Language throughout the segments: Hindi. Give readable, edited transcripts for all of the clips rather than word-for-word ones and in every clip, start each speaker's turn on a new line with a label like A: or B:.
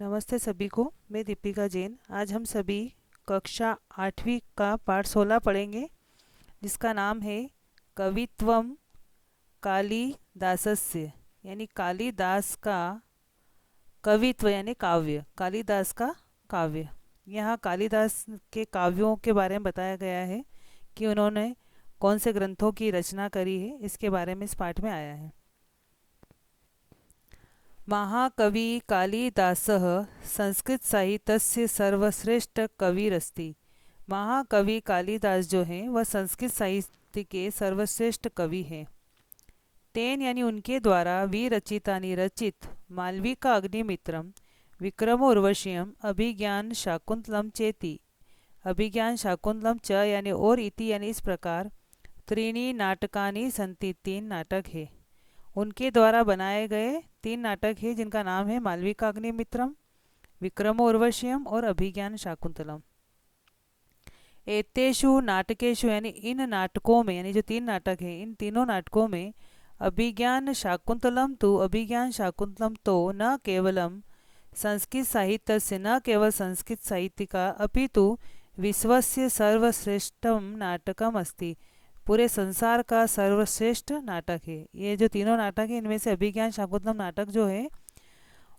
A: नमस्ते सभी को। मैं दीपिका जैन। आज हम सभी कक्षा 8वीं का पाठ 16 पढ़ेंगे, जिसका नाम है कवित्वम कालिदासस्य, यानी कालिदास का कवित्व यानी काव्य, कालिदास का काव्य। यहाँ कालिदास के काव्यों के बारे में बताया गया है कि उन्होंने कौन से ग्रंथों की रचना करी है, इसके बारे में इस पाठ में आया है। महाकवि कालिदासः संस्कृत साहित्यस्य सर्वश्रेष्ठ कविरस्ति। महाकवि कालिदास जो हैं वह संस्कृत साहित्य के सर्वश्रेष्ठ कवि हैं। तेन यानी उनके द्वारा विरचितानि रचित मालविका अग्निमित्रम विक्रम उर्वशीयम अभिज्ञान शाकुंतलम चेति। अभिज्ञान शाकुंतलम च यानी और इति यानी इस प्रकार त्रीणि नाटकानि संति, तीन नाटक है। उनके द्वारा बनाए गए तीन नाटक हैं, जिनका नाम है मालविका अग्निमित्रम, विक्रम उर्वशीयम और अभिज्ञान शाकुंतलम। एतेषु नाटकेषु यानी इन नाटकों में, यानी जो तीन नाटक हैं, इन तीनों नाटकों में अभिज्ञान शाकुंतलम तो न केवलम संस्कृत साहित्य से, न केवल संस्कृत साहित्य का, अपितु विश्वस्य सर्वश्रेष्ठम नाटकम अस्ति, पूरे संसार का सर्वश्रेष्ठ नाटक है। ये जो तीनों नाटक है, इनमें से अभिज्ञान शाकुंतलम नाटक जो है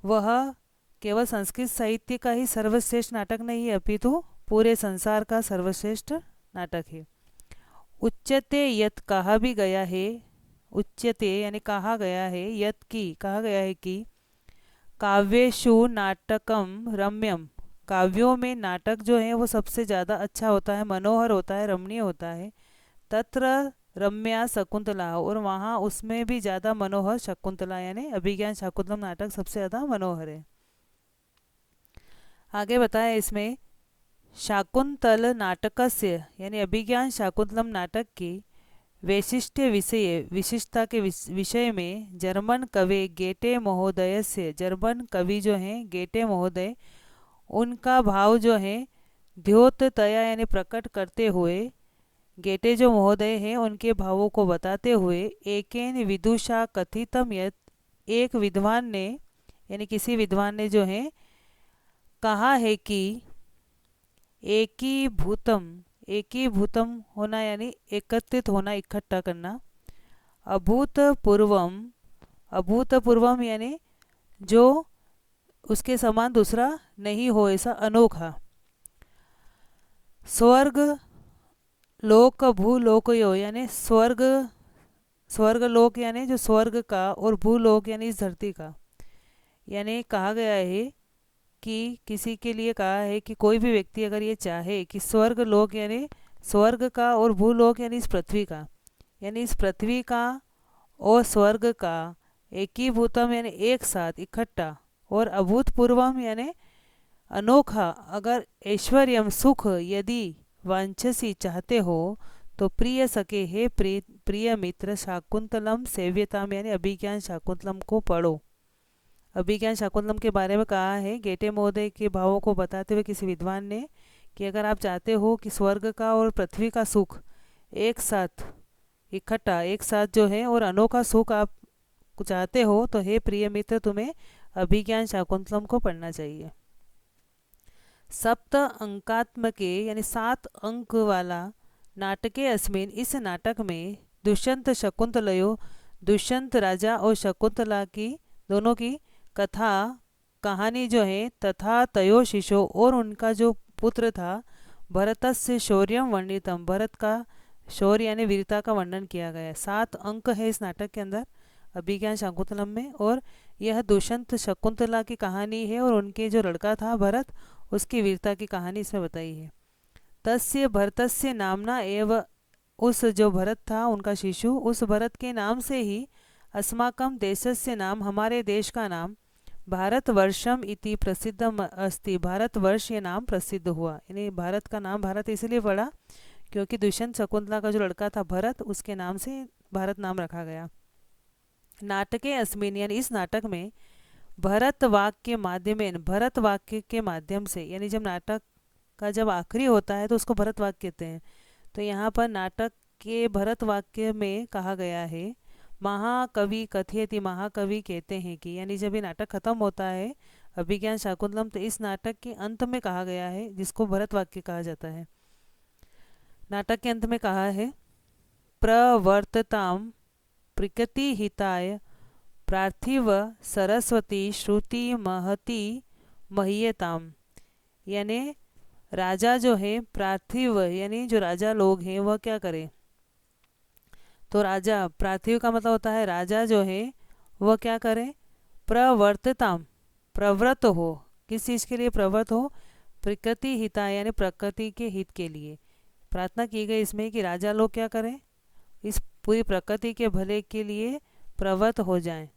A: वह केवल संस्कृत साहित्य का ही सर्वश्रेष्ठ नाटक नहीं है, अपितु पूरे संसार का सर्वश्रेष्ठ नाटक है। उच्यते यत, कहा भी गया है, उच्यते यानी कहा गया है, यत की कहा गया है कि काव्येषु नाटकम रम्यम, काव्यों में नाटक जो है वो सबसे ज़्यादा अच्छा होता है, मनोहर होता है, रमणीय होता है। तत्र रम्या शकुंतला, और वहाँ उसमें भी ज़्यादा मनोहर शकुंतला, यानी अभिज्ञान शाकुंतलम नाटक सबसे ज़्यादा मनोहर है। आगे बताया इसमें शाकुंतल नाटकस्य यानी अभिज्ञान शाकुंतलम नाटक की वैशिष्ट्य विषय, विशिष्टता के विषय में जर्मन कवि गेटे महोदय से, जर्मन कवि जो हैं गेटे महोदय, उनका भाव जो है द्योततया यानी प्रकट करते हुए, गेटे जो महोदय हैं उनके भावों को बताते हुए, एकेन विदुषा कथितम यत, एक विद्वान ने यानी किसी विद्वान ने जो है कहा है कि एकीभूतम, एकीभूतम होना यानी एकत्रित होना, इकट्ठा करना, अभूतपूर्वम, अभूतपूर्वम यानी जो उसके समान दूसरा नहीं हो, ऐसा अनोखा, स्वर्ग लोक भूलोकयो यानी स्वर्ग, स्वर्ग लोक यानी जो स्वर्ग का, और भूलोक यानी इस धरती का। यानी कहा गया है कि किसी के लिए कहा है कि कोई भी व्यक्ति अगर ये चाहे कि स्वर्ग लोक यानी स्वर्ग का और भूलोक यानी इस पृथ्वी का, यानी इस पृथ्वी का और स्वर्ग का एकीभूतम यानी एक साथ इकट्ठा, और अभूतपूर्वम यानी अनोखा, अगर ऐश्वर्यम सुख यदि वांछसी चाहते हो तो प्रिय सके हे प्रिय मित्र शाकुंतलम सेव्यताम यानी अभिज्ञान शाकुंतलम को पढ़ो। अभिज्ञान शाकुंतलम के बारे में कहा है गेटे महोदय के भावों को बताते हुए किसी विद्वान ने कि अगर आप चाहते हो कि स्वर्ग का और पृथ्वी का सुख एक साथ इकट्ठा, एक साथ जो है, और अनोखा सुख आप चाहते हो तो हे प्रिय मित्र तुम्हें अभिज्ञान शाकुंतलम को पढ़ना चाहिए। सप्त अंकात्मके यानी 7 अंक वाला नाटके अस्मिन, इस नाटक में दुष्यंत शकुंतलयो, दुष्यंत राजा और शकुंतला की दोनों की कथा कहानी जो है, तथा तयो शिशो और उनका जो पुत्र था, भरतस्य शौर्यम वर्णितम, भरत का शौर्य यानी वीरता का वर्णन किया गया है। 7 अंक है इस नाटक के अंदर अभिज्ञान शाकुंतलम में, और यह दुष्यंत शकुंतला की कहानी है, और उनके जो लड़का था भरत, उसकी वीरता की कहानी इसमें बताई है। तस्य भरतस्य नामना एव, उस जो भरत था उनका शिशु, उस भरत के नाम से ही अस्माकं देशस्य नाम, हमारे देश का नाम भारतवर्षम इति प्रसिद्धम अस्ति, भारतवर्ष ये नाम प्रसिद्ध हुआ। यानी भारत का नाम भारत इसलिए पड़ा क्योंकि दुष्यंत शकुंतला का जो लड़का था भरत, उसके नाम से भारत नाम रखा गया। नाटके अस्मिन यानी इस नाटक में भरत वाक्य के माध्यमेन, भरत वाक्य के माध्यम से, यानी जब नाटक का जब आखिरी होता है तो उसको भरत वाक्य कहते हैं, तो यहाँ पर नाटक के भरत वाक्य में कहा गया है महाकवि कथयति, महाकवि कहते हैं कि, यानी जब ये नाटक खत्म होता है अभिज्ञान शाकुंतलम तो इस नाटक के अंत में कहा गया है, जिसको भरत वाक्य कहा जाता है। नाटक के अंत में कहा है, प्रवर्तताम प्रकृति हिताय पार्थिव सरस्वती श्रुति महती महीयताम। यानी राजा जो है पार्थिव, यानी जो राजा लोग हैं वह क्या करें, तो राजा, पार्थिव का मतलब होता है राजा जो है वह क्या करे, प्रवर्तताम, प्रवृत्त हो, किस चीज़ के लिए प्रवृत्त हो, प्रकृति हिता यानी प्रकृति के हित के लिए। प्रार्थना की गई इसमें कि राजा लोग क्या करें, इस पूरी प्रकृति के भले के लिए प्रवृत्त हो जाएं।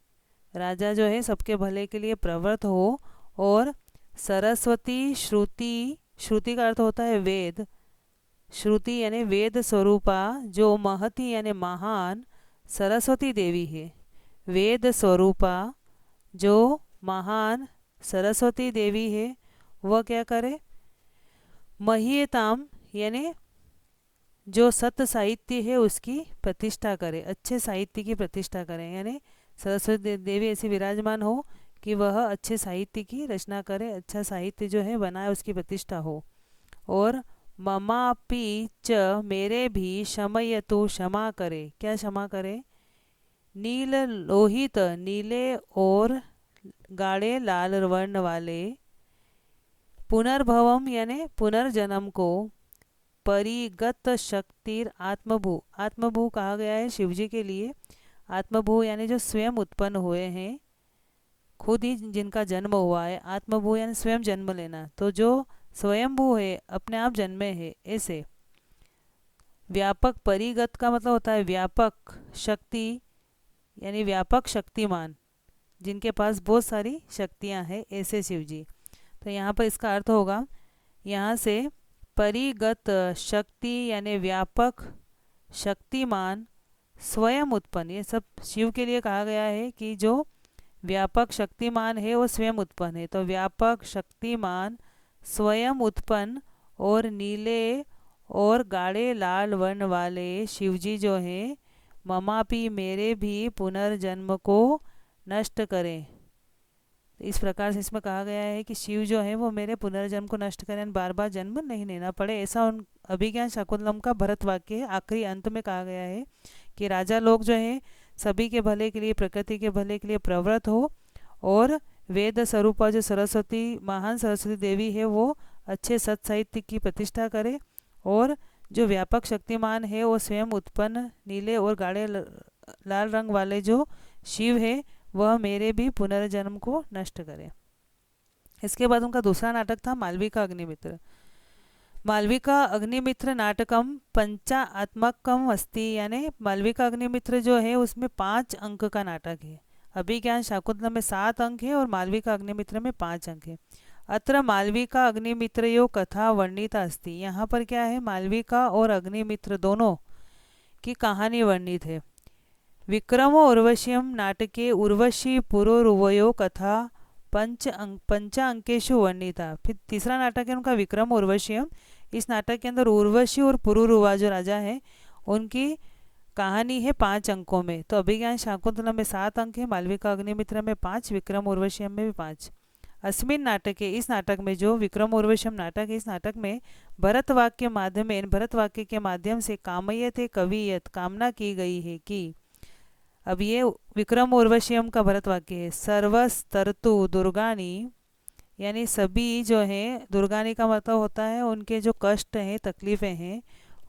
A: राजा जो है सबके भले के लिए प्रवृत्त हो। और सरस्वती श्रुति, श्रुति का अर्थ होता है वेद, श्रुति यानी वेद स्वरूपा, जो महती यानी महान सरस्वती देवी है, वेद स्वरूपा जो महान सरस्वती देवी है, वह क्या करे, महीयताम यानी जो सत्य साहित्य है उसकी प्रतिष्ठा करे, अच्छे साहित्य की प्रतिष्ठा करें। यानी सरस्वती देवी ऐसी विराजमान हो कि वह अच्छे साहित्य की रचना करे, अच्छा साहित्य जो है बनाए, उसकी प्रतिष्ठा हो। और ममापि च मेरे भी शमयतु, क्षमा करे, क्या क्षमा करे, नील लोहित नीले और गाढ़े लाल वर्ण वाले, पुनर्भवम यानी पुनर्जन्म को, परिगत शक्तिर आत्मभू, आत्मभू कहा गया है शिवजी के लिए। आत्मभू यानी जो स्वयं उत्पन्न हुए हैं, खुद ही जिनका जन्म हुआ है। आत्मभू यानी स्वयं जन्म लेना, तो जो स्वयंभू है, अपने आप जन्मे है ऐसे। व्यापक, परिगत का मतलब होता है व्यापक, शक्ति यानी व्यापक शक्तिमान, जिनके पास बहुत सारी शक्तियां हैं, ऐसे शिवजी। तो यहाँ पर इसका अर्थ होगा, यहाँ से परिगत शक्ति यानी व्यापक शक्तिमान, स्वयं उत्पन्न, ये सब शिव के लिए कहा गया है कि जो व्यापक शक्तिमान है वो स्वयं उत्पन्न है। तो व्यापक शक्तिमान स्वयं उत्पन्न और नीले और गाढ़े लाल वर्ण वाले शिवजी जो हैं, ममापि मेरे भी पुनर्जन्म को नष्ट करें। इस प्रकार से इसमें कहा गया है कि शिव जो है वो मेरे पुनर्जन्म को नष्ट करें, बार बार जन्म नहीं लेना पड़े, ऐसा उन अभिज्ञान शाकुंतलम का भरत वाक्य है। आखिरी अंत में कहा गया है कि राजा लोग जो है सभी के भले के लिए, प्रकृति के भले के लिए प्रवृत्त हो, और वेद स्वरूपा जो सरस्वती, महान सरस्वती देवी है, वो अच्छे सत साहित्य की प्रतिष्ठा करे। और जो व्यापक शक्तिमान है वो स्वयं उत्पन्न नीले और गाढ़े लाल रंग वाले जो शिव है, वह मेरे भी पुनर्जन्म को नष्ट करे। इसके बाद उनका दूसरा नाटक था मालविका अग्निमित्र। मालविका अग्निमित्र नाटकम पंचात्मकम अस्ति, यानी मालविका अग्निमित्र जो है उसमें 5 अंक का नाटक है। अभिज्ञान शाकुंतलम में 7 अंक है और मालविका अग्निमित्र में 5 अंक है। अत्र मालविका अग्निमित्रयो कथा वर्णिता अस्ति, यहाँ पर क्या है, मालविका और अग्निमित्र दोनों की कहानी वर्णित है। विक्रम उर्वश्यम नाटके उर्वशी पुरोरुवयो कथा पंच अंकेशु वर्णिता। फिर तीसरा नाटक है उनका विक्रम उर्वश्यम। इस नाटक के अंदर उर्वशी और पुरुरुवा जो राजा है उनकी कहानी है 5 अंकों में। तो अभिज्ञान शाकुंतलम में 7 अंक है, मालविका अग्निमित्र में 5, विक्रम उर्वश्यम में भी 5। अस्मिन नाटक है, इस नाटक में जो विक्रम उर्वश्यम नाटक है, इस नाटक में भरत वाक्य माध्यम, भरत वाक्य के माध्यम से कामयते कवियत, कामना की गई है कि, अब ये विक्रम उर्वश्यम का भरत वाक्य है, सर्वस्तरतु दुर्गानी, यानी सभी जो हैं, दुर्गानी का मतलब होता है उनके जो कष्ट हैं, तकलीफ़ें हैं,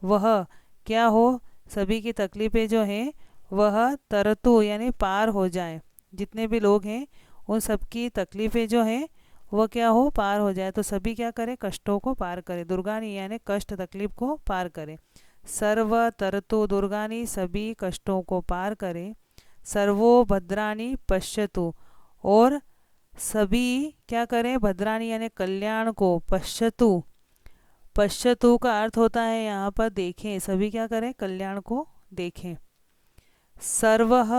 A: वह क्या हो, सभी की तकलीफ़ें जो हैं वह तरतु यानी पार हो जाए। जितने भी लोग हैं उन सबकी तकलीफ़ें जो हैं वह क्या हो, पार हो जाए। तो सभी क्या करें, कष्टों को पार करें, दुर्गानी यानी कष्ट तकलीफ को पार करें। सर्व तरतु दुर्गानी, सभी कष्टों को पार करें। सर्वो भद्राणी पश्यतु, और सभी क्या करें, भद्राणी यानी कल्याण को, पश्यतु, पश्यतु का अर्थ होता है यहाँ पर देखें, सभी क्या करें, कल्याण को देखें। सर्वः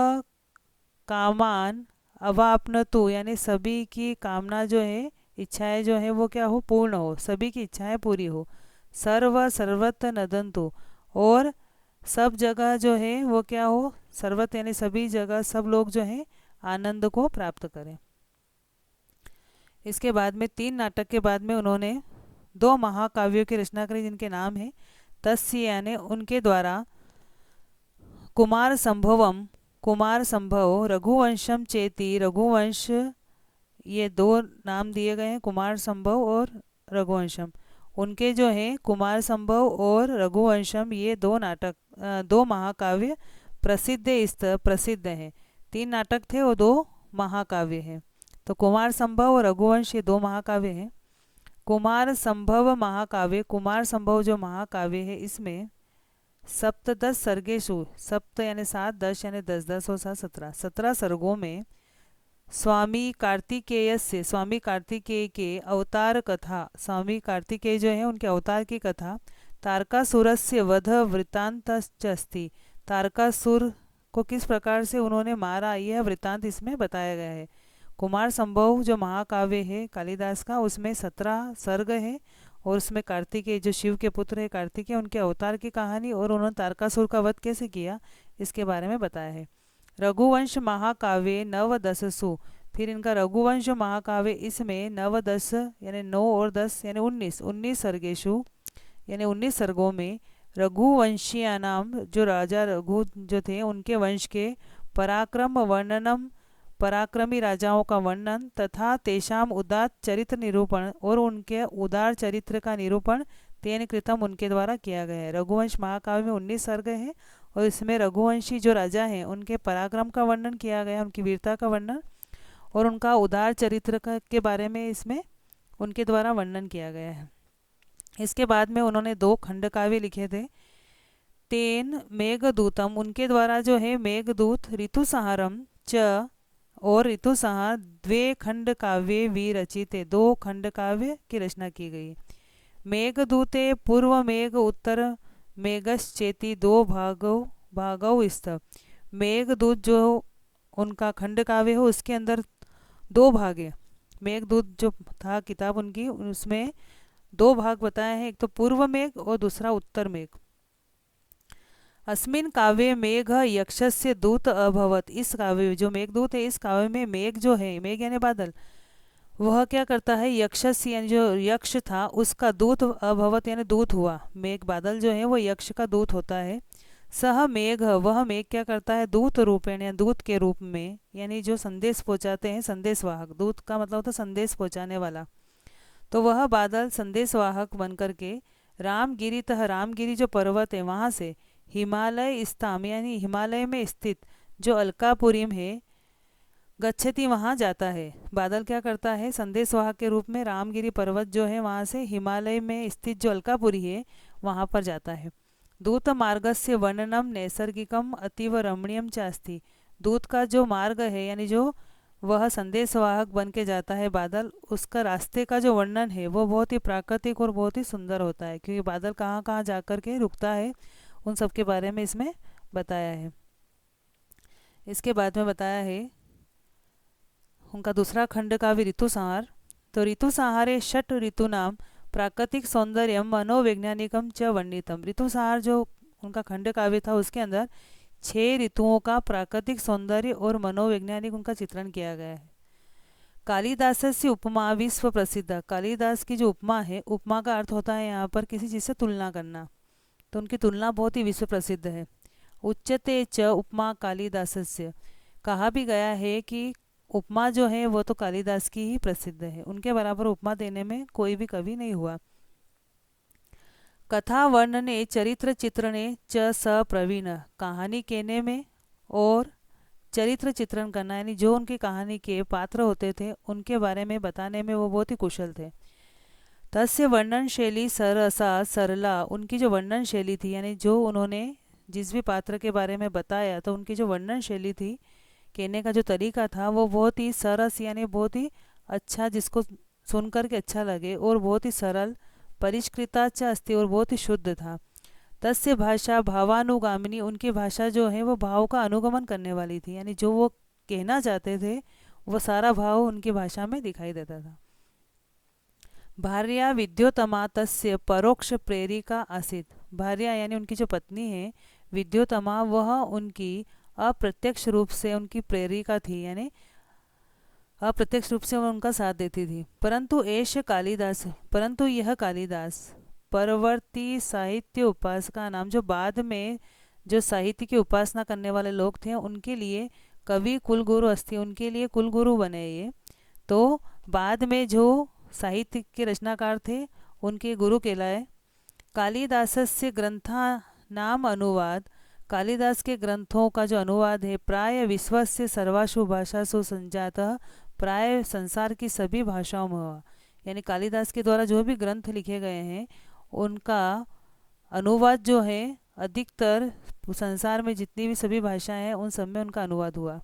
A: कामान अवाप्नतु, यानी सभी की कामना जो है, इच्छाएं जो है वो क्या हो, पूर्ण हो, सभी की इच्छाएं पूरी हो। सर्व सर्वत्र नदंतु, और सब जगह जो है वो क्या हो, सर्वत यानी सभी जगह सब लोग जो हैं आनंद को प्राप्त करें। इसके बाद में 3 नाटक के बाद में उन्होंने 2 महाकाव्यों की रचना करी जिनके नाम है तस्य, यानी उनके द्वारा कुमार संभवम, कुमार संभव, रघुवंशम चेती, रघुवंश, ये 2 नाम दिए गए हैं, कुमार संभव और रघुवंशम। उनके जो हैं कुमार संभव और रघुवंशम, ये 2 नाटक 2 महाकाव्य प्रसिद्ध हैं। 3 नाटक थे और 2 महाकाव्य हैं। तो कुमार संभव और रघुवंश ये 2 महाकाव्य हैं। कुमार संभव महाकाव्य, कुमार संभव जो महाकाव्य है इसमें सप्तदश सर्गेषु, सप्त यानी 7, 10 यानी 10, 10 और 7 17, 17 सर्गों में स्वामी कार्तिकेय से, स्वामी कार्तिकेय के अवतार कथा, स्वामी कार्तिकेय जो है उनके अवतार की कथा, तारकासुरस्य वध वृत्तांतश्च, तारकासुर को किस प्रकार से उन्होंने मारा यह वृत्तांत इसमें बताया गया है। कुमार संभव जो महाकाव्य है कालिदास का, उसमें 17 सर्ग है और उसमें कार्तिकेय जो शिव के पुत्र है कार्तिकेय, उनके अवतार की कहानी और उन्होंने तारकासुर का वध कैसे किया इसके बारे में बताया है। रघुवंश महाकाव्य नवदससु, फिर इनका रघुवंश महाकाव्य इसमें नवदस यानी 9 और 10 यानी 19 सर्गेशु यानी 19 सर्गों में रघुवंशिया नाम जो राजा रघु जो थे उनके वंश के पराक्रम वर्णनम, पराक्रमी राजाओं का वर्णन तथा तेषाम उदात चरित्र निरूपण, और उनके उदार चरित्र का निरूपण तेन कृतम उनके द्वारा किया गया है। रघुवंश महाकाव्य में 19 सर्ग हैं और इसमें रघुवंशी जो राजा हैं उनके पराक्रम का वर्णन किया गया, उनकी वीरता का वर्णन और उनका उदार चरित्र के बारे में इसमें उनके द्वारा वर्णन किया गया है। इसके बाद में उन्होंने 2 खंड काव्य लिखे थे। तेन मेघदूतम, उनके द्वारा जो है मेघदूत, ऋतुसंहारम च और ऋतुसंहार, 2 खंड काव्य विरचिते, 2 खंड काव्य की रचना की गई। मेघदूते पूर्व मेघ उत्तर मेघश्चेति 2 भागौ स्थ, मेघदूत जो उनका खंड काव्य हो उसके अंदर 2 भाग है। मेघदूत जो था किताब उनकी उसमें 2 भाग बताए हैं, एक तो पूर्व मेघ और दूसरा उत्तर मेघ। अस्मिन काव्य मेघ यक्षस्य दूत अभवत, इस काव्य जो मेघदूत है इस काव्य में मेघ जो है, मेघ यानी बादल, वह क्या करता है यक्षस्य यानी जो यक्ष था उसका दूत अभवत यानी दूत हुआ। मेघ बादल जो है वो यक्ष का दूत होता है। सह मेघ, वह मेघ क्या करता है दूत रूपेण या दूत के रूप में, यानी जो संदेश पहुंचाते हैं, संदेशवाहक, दूत का मतलब होता है संदेश पहुंचाने वाला। तो वह बादल संदेशवाहक बन करके रामगिरी तह, रामगिरी जो पर्वत है वहाँ से हिमालय स्थाम यानी हिमालय में स्थित जो अलकापुरीम है गच्छति, वहाँ जाता है। बादल क्या करता है संदेशवाहक के रूप में रामगिरी पर्वत जो है वहाँ से हिमालय में स्थित जो अलकापुरी है वहाँ पर जाता है। दूत मार्गस्य वर्णनम नैसर्गिकम अतीव रमणीयम चास्ति, दूत का जो मार्ग है यानी जो वह संदेशवाहक बन के जाता है बादल, उसका रास्ते का जो वर्णन है वो बहुत ही प्राकृतिक और बहुत ही सुंदर होता है, क्योंकि बादल कहाँ कहाँ जा कर के रुकता है उन सब के बारे में इसमें बताया है। इसके बाद में बताया है उनका दूसरा खंड काव्य ऋतुसंहार। तो ऋतुसंहारे षट ऋतूनाम प्राकृतिक सौंदर्यम मनोवैज्ञानिकम च वर्णितम, ऋतुसंहार जो उनका खंड काव्य था उसके अंदर 6 ऋतुओं का प्राकृतिक सौंदर्य और मनोवैज्ञानिक उनका चित्रण किया गया है। कालिदास से उपमा विश्व प्रसिद्ध, कालिदास की जो उपमा है, उपमा का अर्थ होता है यहाँ पर किसी चीज़ से तुलना करना, तो उनकी तुलना बहुत ही विश्व प्रसिद्ध है। उच्चते च उपमा कालिदासस्य, कहा भी गया है कि उपमा जो है वो तो कालिदास की ही प्रसिद्ध है, उनके बराबर उपमा देने में कोई भी कवि नहीं हुआ। कथा वर्णने चरित्र चित्रणे च स प्रवीण, कहानी कहने में और चरित्र चित्रण करना यानी जो उनकी कहानी के पात्र होते थे उनके बारे में बताने में वो बहुत ही कुशल थे। तस्य वर्णन शैली सरसा सरला, उनकी जो वर्णन शैली थी यानी जो उन्होंने जिस भी पात्र के बारे में बताया तो उनकी जो वर्णन शैली थी, कहने का जो तरीका था वो बहुत ही सरस यानी बहुत ही अच्छा, जिसको सुन कर के अच्छा लगे, और बहुत ही सरल, परिष्कृता च अस्ति और बहुत ही शुद्ध था। तस्य भाषा भावानुगामिनी, उनकी भाषा जो है वो भाव का अनुगमन करने वाली थी, यानी जो वो कहना चाहते थे वो सारा भाव उनकी भाषा में दिखाई देता था। भार्या विद्योतमा तस्य परोक्ष प्रेरिका आसीत, भार्या यानी उनकी जो पत्नी है विद्योतमा, वह उनकी अप्रत्यक्ष रूप से उनकी प्रेरिका थी, यानी अप्रत्यक्ष रूप से वो उनका साथ देती थी। परंतु यह कालिदास परवर्ती साहित्य उपासका नाम, जो बाद में जो साहित्य की उपासना करने वाले लोग थे उनके लिए कवि कुलगुरु अस्थि, उनके लिए कुलगुरु बने ये। तो बाद में जो साहित्य के रचनाकार थे उनके गुरु कहलाए। कालिदासस्य ग्रंथा नाम अनुवाद, कालिदास के ग्रंथों का जो अनुवाद है, प्राय विश्वस्य सर्वासु भाषासु संजातः, प्राय संसार की सभी भाषाओं में हुआ। यानी कालिदास के द्वारा जो भी ग्रंथ लिखे गए हैं उनका अनुवाद जो है अधिकतर संसार में जितनी भी सभी भाषाएं हैं उन सब में उनका अनुवाद हुआ।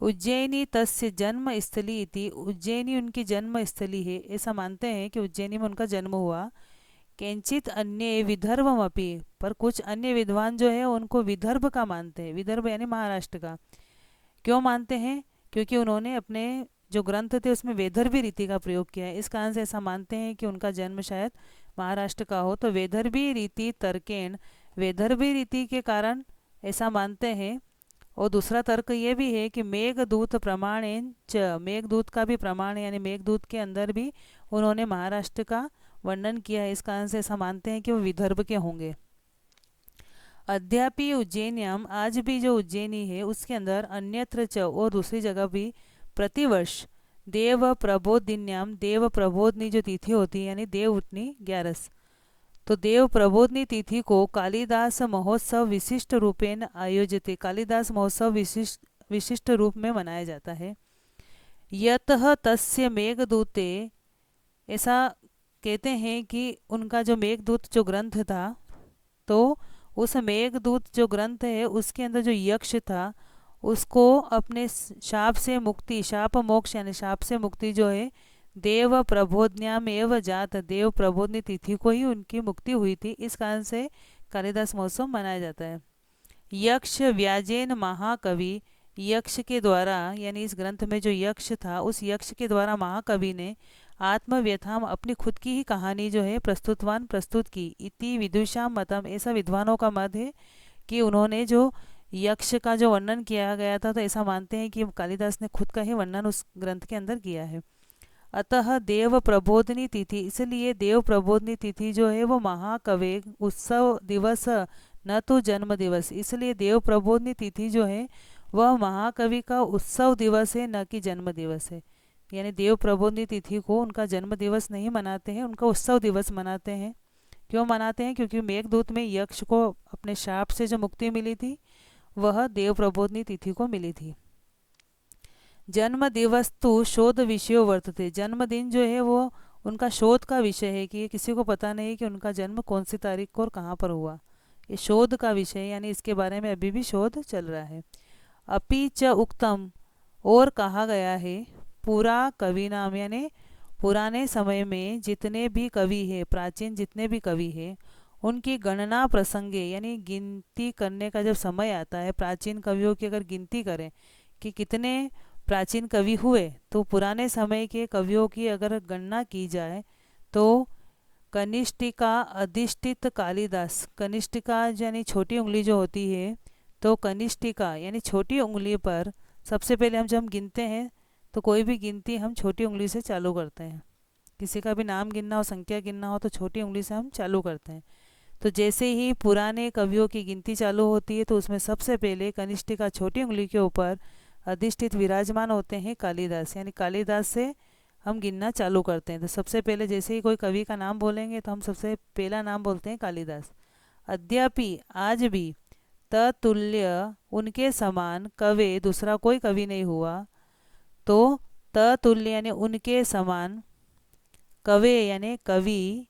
A: उज्जैनी तस्य जन्म स्थली इति, उज्जैनी उनकी जन्म स्थली है, ऐसा मानते हैं कि उज्जैनी में उनका जन्म हुआ। किंचित अन्य विदर्भमपि, पर कुछ अन्य विद्वान जो है उनको विदर्भ का मानते हैं, विदर्भ यानी महाराष्ट्र का। क्यों मानते हैं? क्योंकि उन्होंने अपने जो ग्रंथ थे उसमें वैदर्भी रीति का प्रयोग किया है, इस कारण से ऐसा मानते हैं कि उनका जन्म शायद महाराष्ट्र का हो। तो वैदर्भी रीति तर्केण, वैदर्भी रीति के कारण ऐसा मानते हैं। और दूसरा तर्क ये भी है कि मेघदूत प्रमाणेन च, मेघदूत का भी प्रमाण यानी मेघदूत के अंदर भी उन्होंने महाराष्ट्र का वर्णन किया है, इस कारण से ऐसा मानते हैं कि वो विदर्भ के होंगे। अद्यापि उज्जैनियाम, आज भी जो उज्जैनी है उसके अंदर अन्यत्र च, और दूसरी जगह भी प्रतिवर्ष देव प्रबोधिन्याम, देव प्रबोधनी जो तिथि होती है यानी देव उठनी 11, तो देव प्रबोधनी तिथि को कालिदास महोत्सव विशिष्ट रूपेण आयोजित, कालिदास महोत्सव विशिष्ट रूप में मनाया जाता है। यतः तस्य मेघदूते, ऐसा कहते हैं कि उनका जो मेघदूत जो ग्रंथ था, तो उस मेघदूत जो ग्रंथ है उसके अंदर जो यक्ष था उसको अपने शाप से मुक्ति, शाप मोक्ष यानी शाप से मुक्ति जो है देव प्रबोधन्याम एव जात, देव प्रबोधनी तिथि को ही उनकी मुक्ति हुई थी, इस कारण से कालिदास महोत्सव मनाया जाता है। यक्ष व्याजेन महाकवि, यक्ष के द्वारा यानी इस ग्रंथ में जो यक्ष था उस यक्ष के द्वारा महाकवि ने आत्मव्यथाम, अपनी खुद की ही कहानी जो है प्रस्तुत की। इति विदुषाम मतम, ऐसा विद्वानों का मत है कि उन्होंने जो यक्ष का जो वर्णन किया गया था तो ऐसा मानते हैं कि कालिदास ने खुद का ही वर्णन उस ग्रंथ के अंदर किया है। अतः देव प्रबोधनी तिथि, इसलिए देव प्रबोधनी तिथि जो है वो महाकवि उत्सव दिवस न तो जन्म दिवस, इसलिए देव प्रबोधनी तिथि जो है वह महाकवि का उत्सव दिवस है, न कि जन्म दिवस है। यानी देव प्रबोधनी तिथि को उनका जन्म दिवस नहीं मनाते हैं, उनका उत्सव दिवस मनाते हैं। क्यों मनाते हैं? क्योंकि मेघदूत में यक्ष को अपने शाप से जो मुक्ति मिली थी वह देव प्रबोधनी तिथि को मिली थी। जन्म दिवस तो शोध विषयो वर्तते, जन्मदिन जो है वो उनका शोध का विषय है कि किसी को पता नहीं कि उनका जन्म कौन सी तारीख को और कहाँ पर हुआ, ये शोध का विषय यानी इसके बारे में अभी भी शोध चल रहा है। अपि च उक्तम, और कहा गया है, पूरा कवि नाम यानी पुराने समय में जितने भी कवि हैं, प्राचीन जितने भी कवि हैं उनकी गणना प्रसंगे यानी गिनती करने का जब समय आता है, प्राचीन कवियों की अगर गिनती करें कि कितने प्राचीन कवि हुए, तो पुराने समय के कवियों की अगर गणना की जाए तो कनिष्ठिका अधिष्ठित कालिदास, कनिष्ठिका यानी छोटी उंगली जो होती है, तो कनिष्ठिका यानी छोटी उंगली पर सबसे पहले हम जब हम गिनते हैं तो कोई भी गिनती हम छोटी उंगली से चालू करते हैं, किसी का भी नाम गिनना हो, संख्या गिनना हो तो छोटी उंगली से हम चालू करते हैं। तो जैसे ही पुराने कवियों की गिनती चालू होती है तो उसमें सबसे पहले कनिष्ठिका छोटी उंगली के ऊपर अधिष्ठित विराजमान होते हैं कालिदास, यानी कालिदास से हम गिनना चालू करते हैं। तो सबसे पहले जैसे ही कोई कवि का नाम बोलेंगे तो हम सबसे पहला नाम बोलते हैं कालिदास। अद्यापि, आज भी, ततुल्य उनके समान कवि दूसरा कोई कवि नहीं हुआ। तो ततुल्य यानी उनके समान, कवि यानी कवि,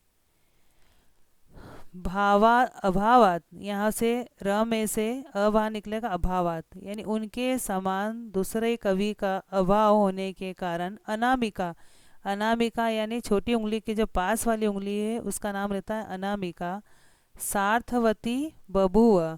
A: भावा अभावात, यहाँ से र में से अभा निकलेगा, अभावात यानी उनके समान दूसरे कवि का अभाव होने के कारण अनामिका, अनामिका यानी छोटी उंगली की जो पास वाली उंगली है उसका नाम रहता है अनामिका, सार्थवती बबुआ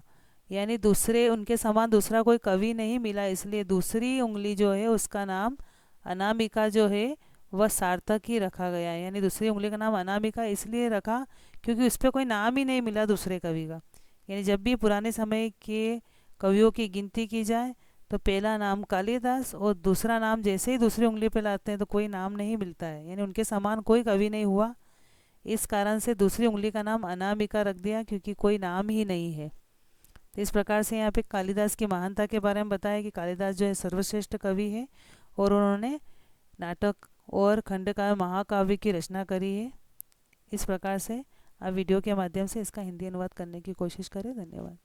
A: यानी दूसरे उनके समान दूसरा कोई कवि नहीं मिला, इसलिए दूसरी उंगली जो है उसका नाम अनामिका जो है वह सार्थक ही रखा गया है। यानी दूसरी उंगली का नाम अनामिका इसलिए रखा क्योंकि उस पर कोई नाम ही नहीं मिला दूसरे कवि का। यानी जब भी पुराने समय के कवियों की गिनती की जाए तो पहला नाम कालिदास और दूसरा नाम जैसे ही दूसरी उंगली पे लाते हैं तो कोई नाम नहीं मिलता है, यानी उनके समान कोई कवि नहीं हुआ। इस कारण से दूसरी उंगली का नाम अनामिका रख दिया, क्योंकि कोई नाम ही नहीं है। तो इस प्रकार से यहाँ पे कालिदास की महानता के बारे में बताया कि कालिदास जो है सर्वश्रेष्ठ कवि है और उन्होंने नाटक और खंडकाव्य महाकाव्य की रचना करी है। इस प्रकार से आप वीडियो के माध्यम से इसका हिंदी अनुवाद करने की कोशिश करें। धन्यवाद।